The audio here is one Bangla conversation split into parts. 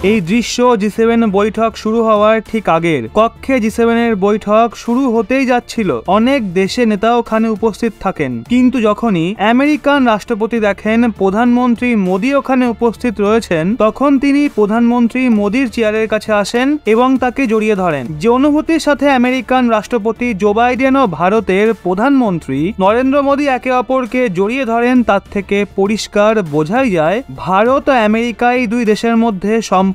এই দৃশ্য জি7 বৈঠক শুরু হওয়ার ঠিক আগের। কক্ষে জি7-এর বৈঠক শুরু হতেই যাচ্ছিল, অনেক দেশে নেতা ওখানে উপস্থিত থাকেন, কিন্তু যখনই আমেরিকান রাষ্ট্রপতি দেখেন প্রধানমন্ত্রী মোদী ওখানে উপস্থিত রয়েছেন, তখন তিনি প্রধানমন্ত্রী মোদীর চেয়ারের কাছে আসেন এবং তাকে জড়িয়ে ধরেন। যে অনুভূতির সাথে আমেরিকান রাষ্ট্রপতি জো বাইডেন ও ভারতের প্রধানমন্ত্রী নরেন্দ্র মোদী একে অপরকে জড়িয়ে ধরেন, তার থেকে পরিষ্কার বোঝাই যায় ভারত ও আমেরিকা এই দুই দেশের মধ্যে সম্পর্ক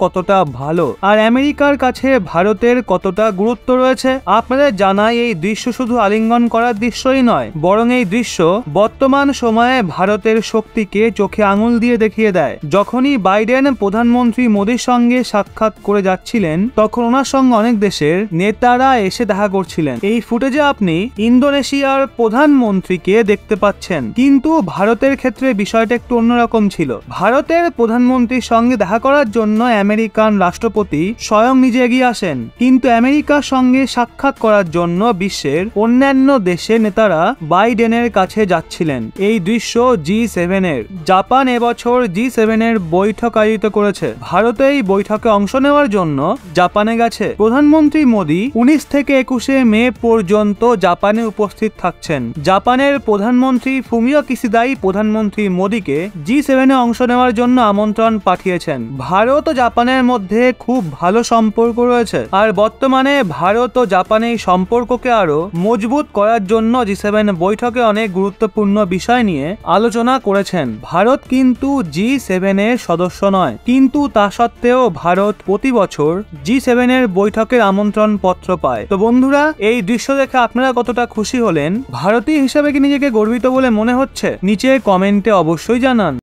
কতটা ভালো আর আমেরিকার কাছে ভারতের কতটা গুরুত্ব রয়েছে। আপনাদের জানাই এই দৃশ্য শুধু আলিঙ্গন করার দৃশ্যই নয়, বরং এই দৃশ্য বর্তমান সময়ে ভারতের শক্তিকে চোখে আঙুল দিয়ে দেখিয়ে দেয়। যখনই বাইডেন প্রধানমন্ত্রী মোদীর সঙ্গে সাক্ষাৎ করে যাচ্ছিলেন, তখন ওনার সঙ্গে অনেক দেশের নেতারা এসে দেখা করছিলেন। এই ফুটেজে আপনি ইন্দোনেশিয়ার প্রধানমন্ত্রীকে দেখতে পাচ্ছেন, কিন্তু ভারতের ক্ষেত্রে বিষয়টা একটু অন্যরকম ছিল। ভারতের প্রধানমন্ত্রীর সঙ্গে দেখা করার জন্য আমেরিকান রাষ্ট্রপতি স্বয়ং নিজে এগিয়ে আসেন, কিন্তু আমেরিকার সঙ্গে সাক্ষাৎ করার জন্য বিশ্বের অন্যান্য দেশের নেতারা বাইডেনের কাছে যাচ্ছিলেন। এই দৃশ্য জি7-এর। জাপান এবছর জি7-এর বৈঠক আয়োজিত করেছে। ভারত এই বৈঠকে অংশ নেওয়ার জন্য জাপানে গেছে। প্রধানমন্ত্রী মোদী 19 থেকে 21 মে পর্যন্ত জাপানে উপস্থিত থাকছেন। জাপানের প্রধানমন্ত্রী ফুমিও কিশিদাই প্রধানমন্ত্রী মোদীকে জি7-এ অংশ নেওয়ার জন্য আমন্ত্রণ পাঠিয়েছেন। ভারত ও জাপানের মধ্যে খুব ভালো সম্পর্ক রয়েছে, আর বর্তমানে ভারত ও জাপান এই সম্পর্ককে আরো মজবুত করার জন্য জি7 বৈঠকে অনেক গুরুত্বপূর্ণ বিষয় নিয়ে আলোচনা করেছেন। ভারত কিন্তু জি7-এর সদস্য নয়, কিন্তু তা সত্ত্বেও ভারত প্রতি বছর জি7-এর বৈঠকের আমন্ত্রণ পত্র পায়। তো বন্ধুরা, এই দৃশ্য দেখে আপনারা কতটা খুশি হলেন? ভারতীয় হিসেবে কি নিজেকে গর্বিত বলে মনে হচ্ছে? নিচে কমেন্টে অবশ্যই জানান।